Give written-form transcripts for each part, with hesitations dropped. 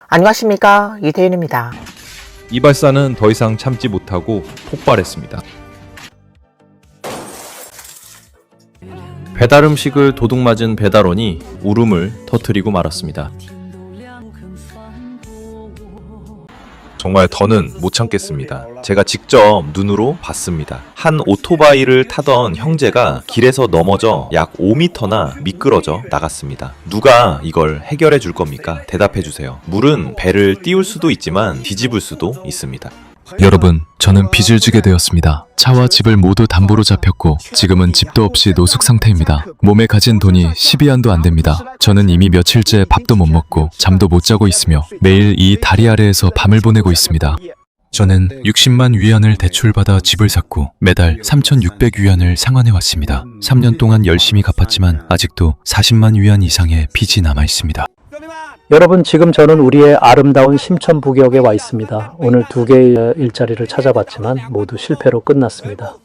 안녕하십니까, 이태윤입니다. 이발사는 더 이상 참지 못하고 폭발했습니다. 배달 음식을 도둑맞은 배달원이 울음을 터뜨리고 말았습니다. 정말 더는 못 참겠습니다. 제가 직접 눈으로 봤습니다. 한 오토바이를 타던 형제가 길에서 넘어져 약 5m나 미끄러져 나갔습니다. 누가 이걸 해결해 줄 겁니까? 대답해 주세요. 물은 배를 띄울 수도 있지만 뒤집을 수도 있습니다. 여러분, 저는 빚을 지게 되었습니다. 차와 집을 모두 담보로 잡혔고 지금은 집도 없이 노숙 상태입니다. 몸에 가진 돈이 12안도 안 됩니다. 저는 이미 며칠째 밥도 못 먹고 잠도 못 자고 있으며 매일 이 다리 아래에서 밤을 보내고 있습니다. 저는 60만 위안을 대출받아 집을 샀고 매달 3,600위안을 상환해 왔습니다. 3년 동안 열심히 갚았지만 아직도 40만 위안 이상의 빚이 남아 있습니다. 여러분, 지금 저는 우리의 아름다운 심천부격에 와 있습니다. 오늘 2개의 일자리를 찾아봤지만 모두 실패로 끝났습니다.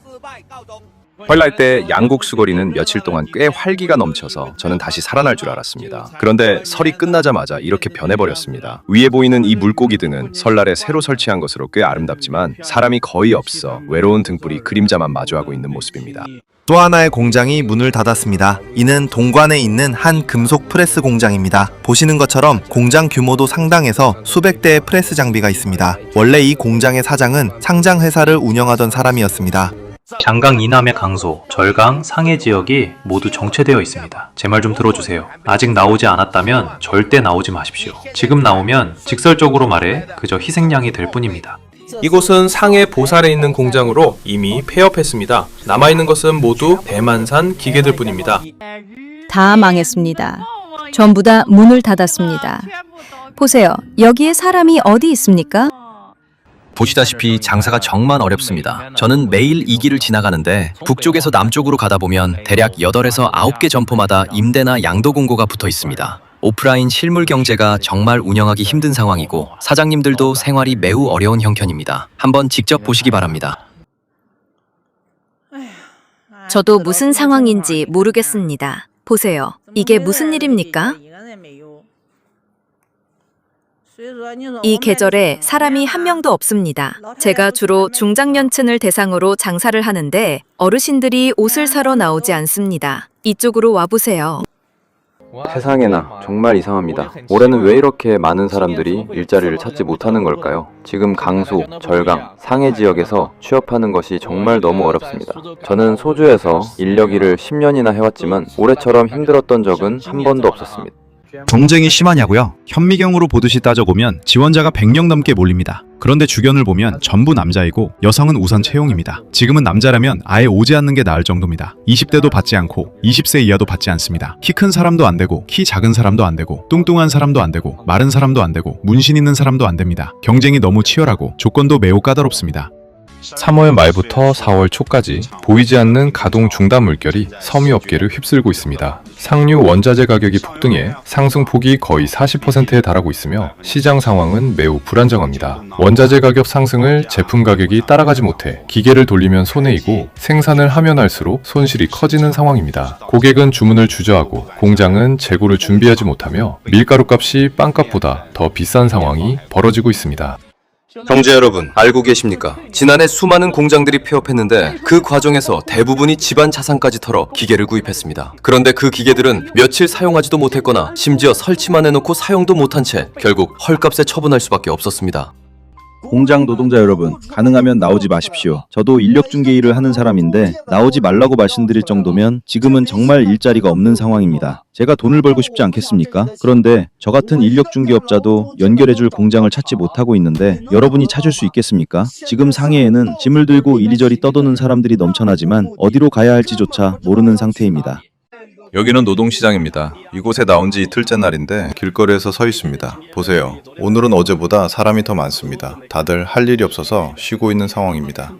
헐날 때 양곡 수거리는 며칠 동안 꽤 활기가 넘쳐서 저는 다시 살아날 줄 알았습니다. 그런데 설이 끝나자마자 이렇게 변해버렸습니다. 위에 보이는 이 물고기 등은 설날에 새로 설치한 것으로 꽤 아름답지만 사람이 거의 없어 외로운 등불이 그림자만 마주하고 있는 모습입니다. 또 하나의 공장이 문을 닫았습니다. 이는 동관에 있는 한 금속 프레스 공장입니다. 보시는 것처럼 공장 규모도 상당해서 수백 대의 프레스 장비가 있습니다. 원래 이 공장의 사장은 상장 회사를 운영하던 사람이었습니다. 장강 이남의 강소, 절강, 상해 지역이 모두 정체되어 있습니다. 제 말 좀 들어주세요. 아직 나오지 않았다면 절대 나오지 마십시오. 지금 나오면 직설적으로 말해 그저 희생양이 될 뿐입니다. 이곳은 상해 보살에 있는 공장으로 이미 폐업했습니다. 남아있는 것은 모두 대만산 기계들 뿐입니다. 다 망했습니다. 전부 다 문을 닫았습니다. 보세요. 여기에 사람이 어디 있습니까? 보시다시피 장사가 정말 어렵습니다. 저는 매일 이 길을 지나가는데 북쪽에서 남쪽으로 가다 보면 대략 8에서 9개 점포마다 임대나 양도 공고가 붙어 있습니다. 오프라인 실물 경제가 정말 운영하기 힘든 상황이고 사장님들도 생활이 매우 어려운 형편입니다. 한번 직접 보시기 바랍니다. 저도 무슨 상황인지 모르겠습니다. 보세요. 이게 무슨 일입니까? 이 계절에 사람이 한 명도 없습니다. 제가 주로 중장년층을 대상으로 장사를 하는데 어르신들이 옷을 사러 나오지 않습니다. 이쪽으로 와보세요. 세상에나 정말 이상합니다. 올해는 왜 이렇게 많은 사람들이 일자리를 찾지 못하는 걸까요? 지금 강소, 절강, 상해 지역에서 취업하는 것이 정말 너무 어렵습니다. 저는 소주에서 인력 일을 10년이나 해왔지만 올해처럼 힘들었던 적은 한 번도 없었습니다. 경쟁이 심하냐고요? 현미경으로 보듯이 따져보면 지원자가 100명 넘게 몰립니다. 그런데 주견을 보면 전부 남자이고 여성은 우선 채용입니다. 지금은 남자라면 아예 오지 않는 게 나을 정도입니다. 20대도 받지 않고 20세 이하도 받지 않습니다. 키 큰 사람도 안 되고 키 작은 사람도 안 되고 뚱뚱한 사람도 안 되고 마른 사람도 안 되고 문신 있는 사람도 안 됩니다. 경쟁이 너무 치열하고 조건도 매우 까다롭습니다. 3월 말부터 4월 초까지 보이지 않는 가동 중단 물결이 섬유업계를 휩쓸고 있습니다. 상류 원자재 가격이 폭등해 상승폭이 거의 40%에 달하고 있으며 시장 상황은 매우 불안정합니다. 원자재 가격 상승을 제품 가격이 따라가지 못해 기계를 돌리면 손해이고 생산을 하면 할수록 손실이 커지는 상황입니다. 고객은 주문을 주저하고 공장은 재고를 준비하지 못하며 밀가루 값이 빵값보다 더 비싼 상황이 벌어지고 있습니다. 형제 여러분, 알고 계십니까? 지난해 수많은 공장들이 폐업했는데 그 과정에서 대부분이 집안 자산까지 털어 기계를 구입했습니다. 그런데 그 기계들은 며칠 사용하지도 못했거나 심지어 설치만 해놓고 사용도 못한 채 결국 헐값에 처분할 수밖에 없었습니다. 공장 노동자 여러분, 가능하면 나오지 마십시오. 저도 인력중개 일을 하는 사람인데 나오지 말라고 말씀드릴 정도면 지금은 정말 일자리가 없는 상황입니다. 제가 돈을 벌고 싶지 않겠습니까? 그런데 저 같은 인력중개업자도 연결해줄 공장을 찾지 못하고 있는데 여러분이 찾을 수 있겠습니까? 지금 상해에는 짐을 들고 이리저리 떠도는 사람들이 넘쳐나지만 어디로 가야 할지조차 모르는 상태입니다. 여기는 노동시장입니다. 이곳에 나온 지 이틀째 날인데 길거리에서 서 있습니다. 보세요. 오늘은 어제보다 사람이 더 많습니다. 다들 할 일이 없어서 쉬고 있는 상황입니다.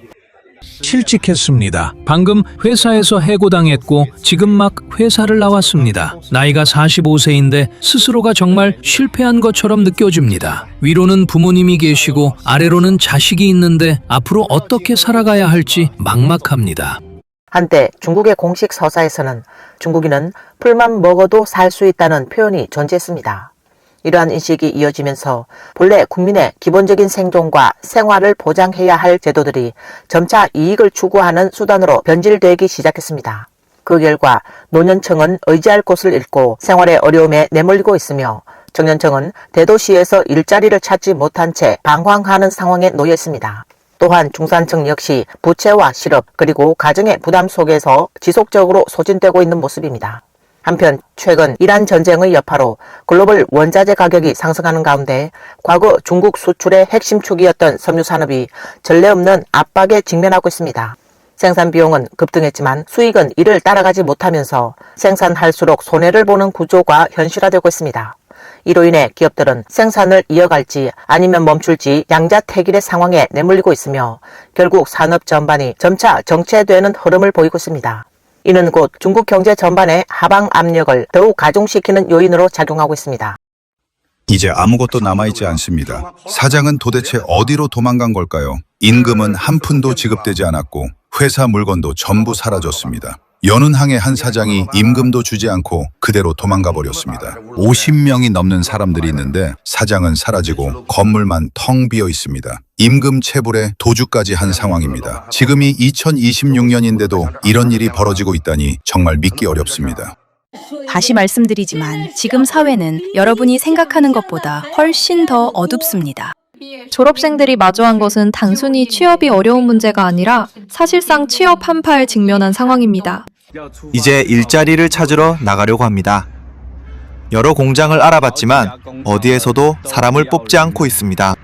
실직했습니다. 방금 회사에서 해고당했고 지금 막 회사를 나왔습니다. 나이가 45세인데 스스로가 정말 실패한 것처럼 느껴집니다. 위로는 부모님이 계시고 아래로는 자식이 있는데 앞으로 어떻게 살아가야 할지 막막합니다. 한때 중국의 공식 서사에서는 중국인은 풀만 먹어도 살 수 있다는 표현이 존재했습니다. 이러한 인식이 이어지면서 본래 국민의 기본적인 생존과 생활을 보장해야 할 제도들이 점차 이익을 추구하는 수단으로 변질되기 시작했습니다. 그 결과 노년층은 의지할 곳을 잃고 생활의 어려움에 내몰리고 있으며 청년층은 대도시에서 일자리를 찾지 못한 채 방황하는 상황에 놓여 있습니다. 또한 중산층 역시 부채와 실업 그리고 가정의 부담 속에서 지속적으로 소진되고 있는 모습입니다. 한편 최근 이란 전쟁의 여파로 글로벌 원자재 가격이 상승하는 가운데 과거 중국 수출의 핵심 축이었던 섬유 산업이 전례 없는 압박에 직면하고 있습니다. 생산 비용은 급등했지만 수익은 이를 따라가지 못하면서 생산할수록 손해를 보는 구조가 현실화되고 있습니다. 이로 인해 기업들은 생산을 이어갈지 아니면 멈출지 양자택일의 상황에 내몰리고 있으며 결국 산업 전반이 점차 정체되는 흐름을 보이고 있습니다. 이는 곧 중국 경제 전반의 하방 압력을 더욱 가중시키는 요인으로 작용하고 있습니다. 이제 아무것도 남아있지 않습니다. 사장은 도대체 어디로 도망간 걸까요? 임금은 한 푼도 지급되지 않았고 회사 물건도 전부 사라졌습니다. 여는 항의 한 사장이 임금도 주지 않고 그대로 도망가 버렸습니다. 50명이 넘는 사람들이 있는데 사장은 사라지고 건물만 텅 비어 있습니다. 임금 체불에 도주까지 한 상황입니다. 지금이 2026년인데도 이런 일이 벌어지고 있다니 정말 믿기 어렵습니다. 다시 말씀드리지만 지금 사회는 여러분이 생각하는 것보다 훨씬 더 어둡습니다. 졸업생들이 마주한 것은 단순히 취업이 어려운 문제가 아니라 사실상 취업 한파에 직면한 상황입니다. 이제 일자리를 찾으러 나가려고 합니다. 여러 공장을 알아봤지만 어디에서도 사람을 뽑지 않고 있습니다.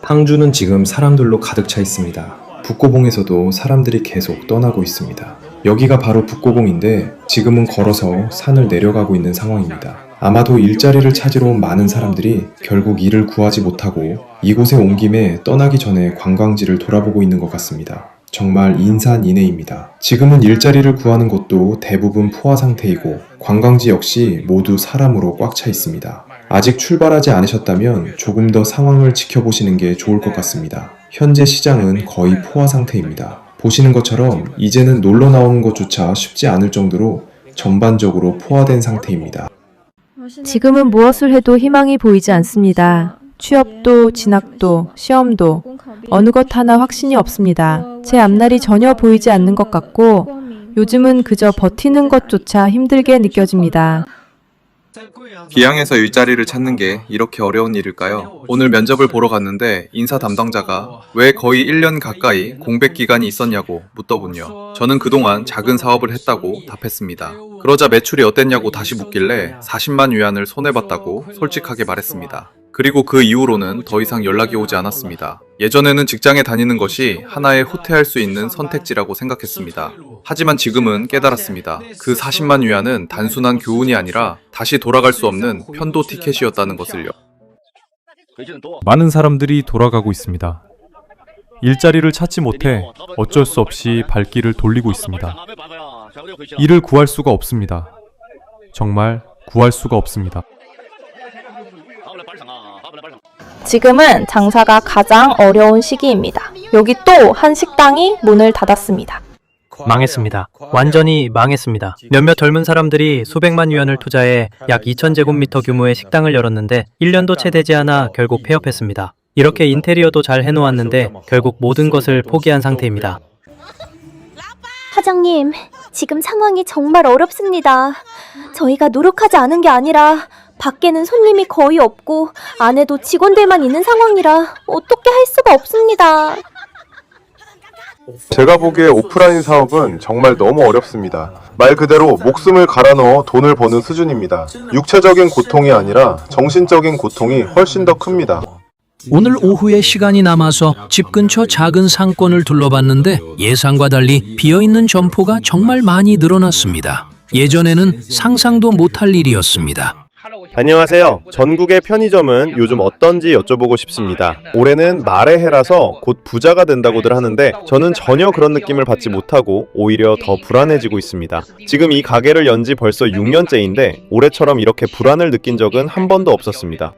항주는 지금 사람들로 가득 차 있습니다. 북고봉에서도 사람들이 계속 떠나고 있습니다. 여기가 바로 북고봉인데 지금은 걸어서 산을 내려가고 있는 상황입니다. 아마도 일자리를 찾으러 온 많은 사람들이 결국 일을 구하지 못하고 이곳에 온 김에 떠나기 전에 관광지를 돌아보고 있는 것 같습니다. 정말 인산인해입니다. 지금은 일자리를 구하는 곳도 대부분 포화 상태이고 관광지 역시 모두 사람으로 꽉 차 있습니다. 아직 출발하지 않으셨다면 조금 더 상황을 지켜보시는 게 좋을 것 같습니다. 현재 시장은 거의 포화 상태입니다. 보시는 것처럼 이제는 놀러 나오는 것조차 쉽지 않을 정도로 전반적으로 포화된 상태입니다. 지금은 무엇을 해도 희망이 보이지 않습니다. 취업도, 진학도, 시험도 어느 것 하나 확신이 없습니다. 제 앞날이 전혀 보이지 않는 것 같고 요즘은 그저 버티는 것조차 힘들게 느껴집니다. 기양에서 일자리를 찾는 게 이렇게 어려운 일일까요? 오늘 면접을 보러 갔는데 인사 담당자가 왜 거의 1년 가까이 공백 기간이 있었냐고 묻더군요. 저는 그동안 작은 사업을 했다고 답했습니다. 그러자 매출이 어땠냐고 다시 묻길래 40만 위안을 손해봤다고 솔직하게 말했습니다. 그리고 그 이후로는 더 이상 연락이 오지 않았습니다. 예전에는 직장에 다니는 것이 하나의 후퇴할 수 있는 선택지라고 생각했습니다. 하지만 지금은 깨달았습니다. 그 40만 위안은 단순한 교훈이 아니라 다시 돌아갈 수 없는 편도 티켓이었다는 것을요. 많은 사람들이 돌아가고 있습니다. 일자리를 찾지 못해 어쩔 수 없이 발길을 돌리고 있습니다. 일을 구할 수가 없습니다. 정말 구할 수가 없습니다. 지금은 장사가 가장 어려운 시기입니다. 여기 또 한 식당이 문을 닫았습니다. 망했습니다. 완전히 망했습니다. 몇몇 젊은 사람들이 수백만 위안을 투자해 약 2,000제곱미터 규모의 식당을 열었는데 1년도 채 되지 않아 결국 폐업했습니다. 이렇게 인테리어도 잘 해놓았는데 결국 모든 것을 포기한 상태입니다. 사장님, 지금 상황이 정말 어렵습니다. 저희가 노력하지 않은 게 아니라 밖에는 손님이 거의 없고 안에도 직원들만 있는 상황이라 어떻게 할 수가 없습니다. 제가 보기에 오프라인 사업은 정말 너무 어렵습니다. 말 그대로 목숨을 갈아 넣어 돈을 버는 수준입니다. 육체적인 고통이 아니라 정신적인 고통이 훨씬 더 큽니다. 오늘 오후에 시간이 남아서 집 근처 작은 상권을 둘러봤는데 예상과 달리 비어있는 점포가 정말 많이 늘어났습니다. 예전에는 상상도 못할 일이었습니다. 안녕하세요. 전국의 편의점은 요즘 어떤지 여쭤보고 싶습니다. 올해는 말의 해라서 곧 부자가 된다고들 하는데 저는 전혀 그런 느낌을 받지 못하고 오히려 더 불안해지고 있습니다. 지금 이 가게를 연 지 벌써 6년째인데 올해처럼 이렇게 불안을 느낀 적은 한 번도 없었습니다.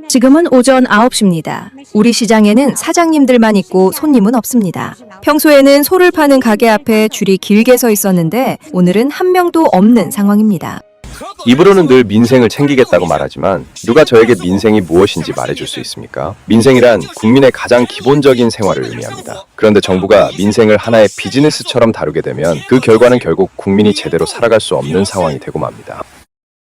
지금은 오전 9시입니다. 우리 시장에는 사장님들만 있고 손님은 없습니다. 평소에는 소를 파는 가게 앞에 줄이 길게 서 있었는데 오늘은 한 명도 없는 상황입니다. 입으로는 늘 민생을 챙기겠다고 말하지만 누가 저에게 민생이 무엇인지 말해줄 수 있습니까? 민생이란 국민의 가장 기본적인 생활을 의미합니다. 그런데 정부가 민생을 하나의 비즈니스처럼 다루게 되면 그 결과는 결국 국민이 제대로 살아갈 수 없는 상황이 되고 맙니다.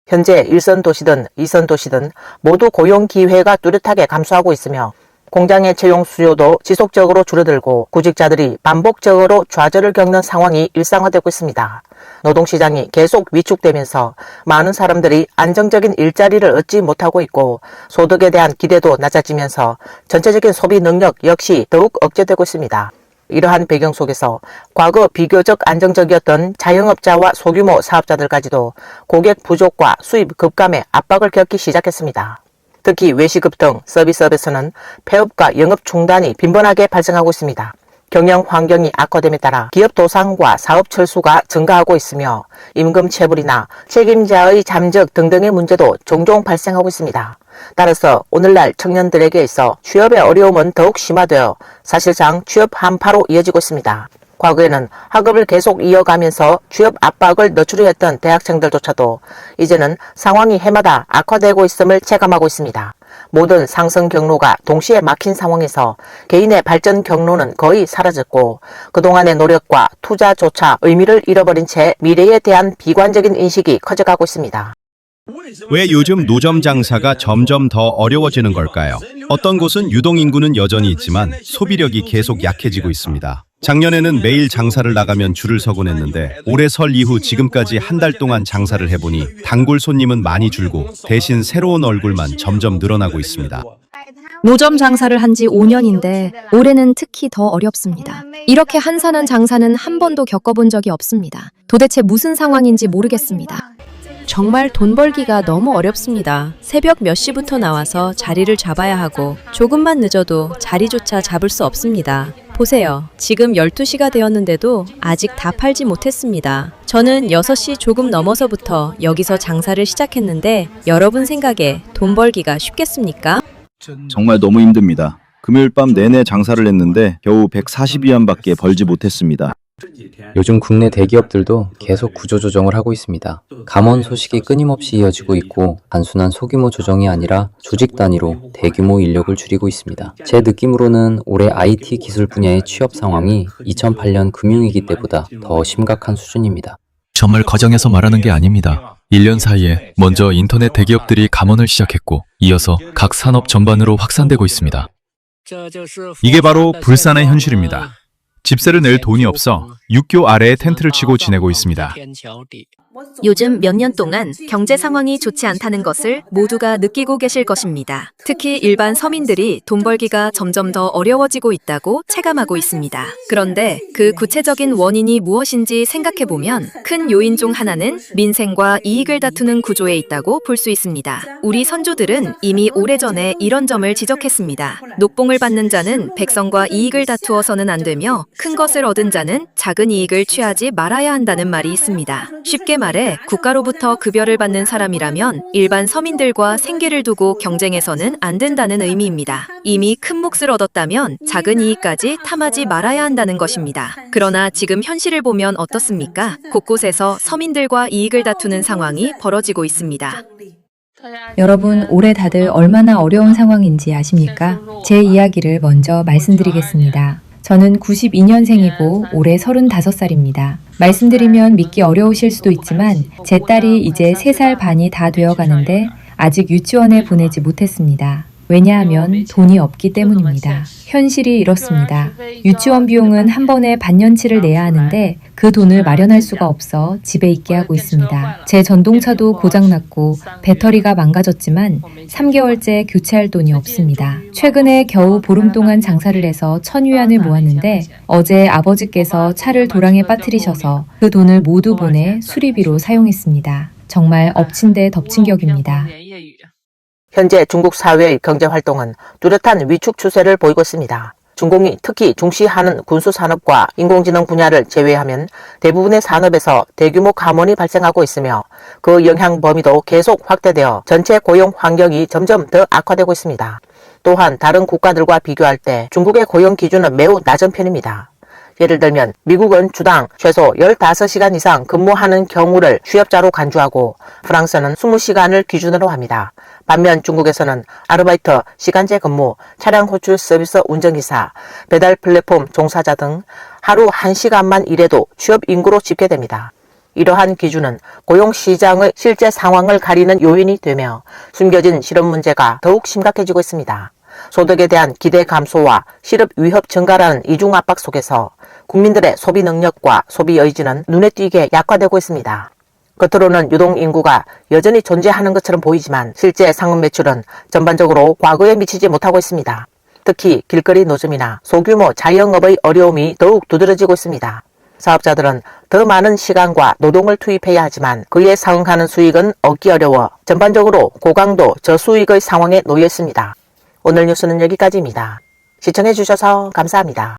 현재 1선 도시든 2선 도시든 모두 고용 기회가 뚜렷하게 감소하고 있으며 공장의 채용 수요도 지속적으로 줄어들고 구직자들이 반복적으로 좌절을 겪는 상황이 일상화되고 있습니다. 노동시장이 계속 위축되면서 많은 사람들이 안정적인 일자리를 얻지 못하고 있고 소득에 대한 기대도 낮아지면서 전체적인 소비 능력 역시 더욱 억제되고 있습니다. 이러한 배경 속에서 과거 비교적 안정적이었던 자영업자와 소규모 사업자들까지도 고객 부족과 수입 급감의 압박을 겪기 시작했습니다. 특히 외식업 등 서비스업에서는 폐업과 영업 중단이 빈번하게 발생하고 있습니다. 경영 환경이 악화됨에 따라 기업 도산과 사업 철수가 증가하고 있으며 임금 체불이나 책임자의 잠적 등등의 문제도 종종 발생하고 있습니다. 따라서 오늘날 청년들에게 있어 취업의 어려움은 더욱 심화되어 사실상 취업 한파로 이어지고 있습니다. 과거에는 학업을 계속 이어가면서 취업 압박을 늦추려 했던 대학생들조차도 이제는 상황이 해마다 악화되고 있음을 체감하고 있습니다. 모든 상승 경로가 동시에 막힌 상황에서 개인의 발전 경로는 거의 사라졌고 그동안의 노력과 투자조차 의미를 잃어버린 채 미래에 대한 비관적인 인식이 커져가고 있습니다. 왜 요즘 노점 장사가 점점 더 어려워지는 걸까요? 어떤 곳은 유동인구는 여전히 있지만 소비력이 계속 약해지고 있습니다. 작년에는 매일 장사를 나가면 줄을 서곤 했는데 올해 설 이후 지금까지 한 달 동안 장사를 해보니 단골 손님은 많이 줄고 대신 새로운 얼굴만 점점 늘어나고 있습니다. 노점 장사를 한 지 5년인데 올해는 특히 더 어렵습니다. 이렇게 한산한 장사는 한 번도 겪어본 적이 없습니다. 도대체 무슨 상황인지 모르겠습니다. 정말 돈 벌기가 너무 어렵습니다. 새벽 몇 시부터 나와서 자리를 잡아야 하고 조금만 늦어도 자리조차 잡을 수 없습니다. 보세요. 지금 12시가 되었는데도 아직 다 팔지 못했습니다. 저는 6시 조금 넘어서부터 여기서 장사를 시작했는데 여러분 생각에 돈 벌기가 쉽겠습니까? 정말 너무 힘듭니다. 금요일 밤 내내 장사를 했는데 겨우 142원밖에 벌지 못했습니다. 요즘 국내 대기업들도 계속 구조조정을 하고 있습니다. 감원 소식이 끊임없이 이어지고 있고 단순한 소규모 조정이 아니라 조직 단위로 대규모 인력을 줄이고 있습니다. 제 느낌으로는 올해 IT 기술 분야의 취업 상황이 2008년 금융위기 때보다 더 심각한 수준입니다. 정말 과장해서 말하는 게 아닙니다. 1년 사이에 먼저 인터넷 대기업들이 감원을 시작했고 이어서 각 산업 전반으로 확산되고 있습니다. 이게 바로 불산의 현실입니다. 집세를 낼 돈이 없어 육교 아래에 텐트를 치고 지내고 있습니다. 요즘 몇 년 동안 경제 상황이 좋지 않다는 것을 모두가 느끼고 계실 것입니다. 특히 일반 서민들이 돈 벌기가 점점 더 어려워지고 있다고 체감하고 있습니다. 그런데 그 구체적인 원인이 무엇인지 생각해보면 큰 요인 중 하나는 민생과 이익을 다투는 구조에 있다고 볼 수 있습니다. 우리 선조들은 이미 오래전에 이런 점을 지적했습니다. 녹봉을 받는 자는 백성과 이익을 다투어서는 안 되며 큰 것을 얻은 자는 작은 이익을 취하지 말아야 한다는 말이 있습니다. 쉽게 말해 국가로부터 급여를 받는 사람이라면 일반 서민들과 생계를 두고 경쟁해서는 안 된다는 의미입니다. 이미 큰 몫을 얻었다면 작은 이익까지 탐하지 말아야 한다는 것입니다. 그러나 지금 현실을 보면 어떻습니까? 곳곳에서 서민들과 이익을 다투는 상황이 벌어지고 있습니다. 여러분, 올해 다들 얼마나 어려운 상황인지 아십니까? 제 이야기를 먼저 말씀드리겠습니다. 저는 92년생이고 올해 35살입니다. 말씀드리면 믿기 어려우실 수도 있지만 제 딸이 이제 3살 반이 다 되어가는데 아직 유치원에 보내지 못했습니다. 왜냐하면 돈이 없기 때문입니다. 현실이 이렇습니다. 유치원 비용은 한 번에 반년치를 내야 하는데 그 돈을 마련할 수가 없어 집에 있게 하고 있습니다. 제 전동차도 고장났고 배터리가 망가졌지만 3개월째 교체할 돈이 없습니다. 최근에 겨우 보름 동안 장사를 해서 1,000위안을 모았는데 어제 아버지께서 차를 도랑에 빠뜨리셔서 그 돈을 모두 보내 수리비로 사용했습니다. 정말 엎친 데 덮친 격입니다. 현재 중국 사회의 경제활동은 뚜렷한 위축 추세를 보이고 있습니다. 중공이 특히 중시하는 군수산업과 인공지능 분야를 제외하면 대부분의 산업에서 대규모 감원이 발생하고 있으며 그 영향 범위도 계속 확대되어 전체 고용 환경이 점점 더 악화되고 있습니다. 또한 다른 국가들과 비교할 때 중국의 고용 기준은 매우 낮은 편입니다. 예를 들면 미국은 주당 최소 15시간 이상 근무하는 경우를 취업자로 간주하고 프랑스는 20시간을 기준으로 합니다. 반면 중국에서는 아르바이트, 시간제 근무, 차량 호출 서비스 운전기사, 배달 플랫폼 종사자 등 하루 1시간만 일해도 취업 인구로 집계됩니다. 이러한 기준은 고용시장의 실제 상황을 가리는 요인이 되며 숨겨진 실업 문제가 더욱 심각해지고 있습니다. 소득에 대한 기대 감소와 실업 위협 증가라는 이중 압박 속에서 국민들의 소비 능력과 소비 의지는 눈에 띄게 약화되고 있습니다. 겉으로는 유동인구가 여전히 존재하는 것처럼 보이지만 실제 상업 매출은 전반적으로 과거에 미치지 못하고 있습니다. 특히 길거리 노점이나 소규모 자영업의 어려움이 더욱 두드러지고 있습니다. 사업자들은 더 많은 시간과 노동을 투입해야 하지만 그에 상응하는 수익은 얻기 어려워 전반적으로 고강도 저수익의 상황에 놓여 있습니다. 오늘 뉴스는 여기까지입니다. 시청해주셔서 감사합니다.